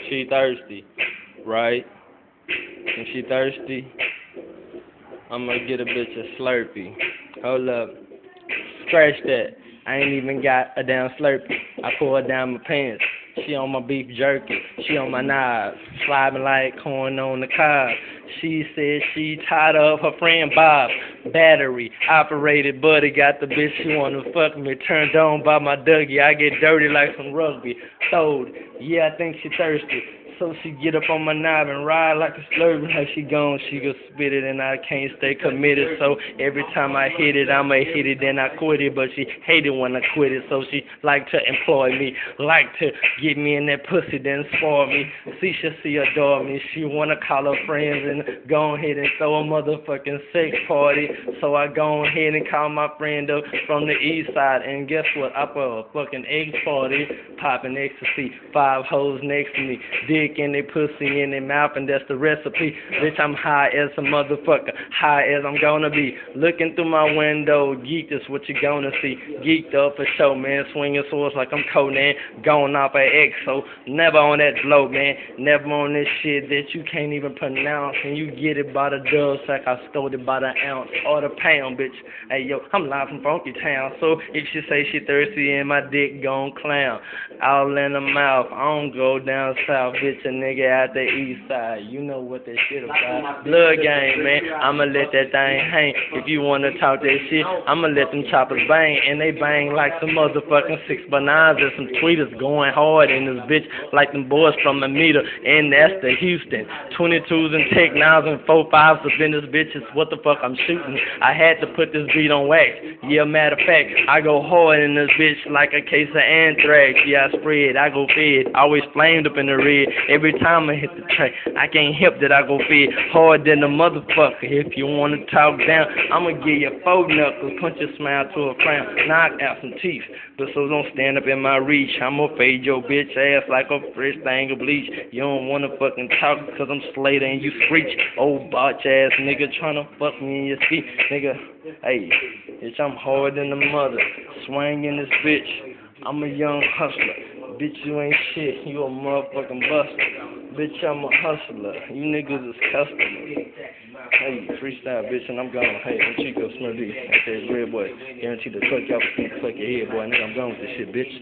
She thirsty, right? When she thirsty, I'ma get a bitch a Slurpee. Hold up. Scratch that. I ain't even got a damn Slurpee. I pull her down my pants. She on my beef jerky. She on my knives. Slobbing like corn on the cob. She said she tired of her friend Bob. Battery operated, buddy got the bitch she wanna fuck me. Turned on by my Dougie. I get dirty like some rugby. Throwed. Yeah, I think she thirsty. So she get up on my knob and ride like a slurpee. How she gone, she go spit it and I can't stay committed. So every time I hit it, I'ma hit it, then I quit it. But she hate it when I quit it, so she like to employ me. Like to get me in that pussy, then spoil me. See, she adore me. She wanna call her friends and go ahead and throw a motherfucking sex party. So I go ahead and call my friend up from the east side. And guess what? I put a fucking egg party, popping ecstasy. 5 hoes next to me. In their pussy, in their mouth, and that's the recipe. Bitch, I'm high as a motherfucker, high as I'm gonna be. Looking through my window, geek, that's what you gonna see. Geeked up for show, man, swinging swords like I'm Conan, going off an EXO. Never on that blow, man, never on this shit that you can't even pronounce. And you get it by the dub sack, I stole it by the ounce or the pound, bitch. Hey, yo, I'm live from Funky Town, so if she say she thirsty and my dick gon' clown, all in the mouth, I don't go down south, bitch. A nigga out the east side, you know what that shit about. Blood game, man. I'ma let that thing hang. If you wanna talk that shit, I'ma let them choppers bang, and they bang like some motherfucking 6x9s and some tweeters going hard in this bitch like them boys from the meter, and that's the Houston. 22s and Tech 9s and 4.5s up in this bitch is what the fuck I'm shooting. I had to put this beat on wax. Yeah, matter of fact, I go hard in this bitch like a case of anthrax. Yeah, I spread, I go fed, always flamed up in the red. Every time I hit the track, I can't help that I go fed hard than a motherfucker. If you wanna talk down, I'ma give you 4 knuckles, punch your smile to a frown, knock out some teeth. But so don't stand up in my reach. I'ma fade your bitch ass like a fresh thing of bleach. You don't wanna fucking talk cause I'm Slater and you screech. Old botch ass nigga tryna fuck me in your feet. Nigga, hey, bitch, I'm hard than the mother. Swinging this bitch. I'm a young hustler. Bitch, you ain't shit. You a motherfucking buster. Bitch, I'm a hustler. You niggas is customers. Hey, freestyle, bitch, and I'm gone. Hey, I'm Chico Smurdy. I said, red boy. Guaranteed to tuck your feet, tuck your head, boy. Nigga, I'm gone with this shit, bitch.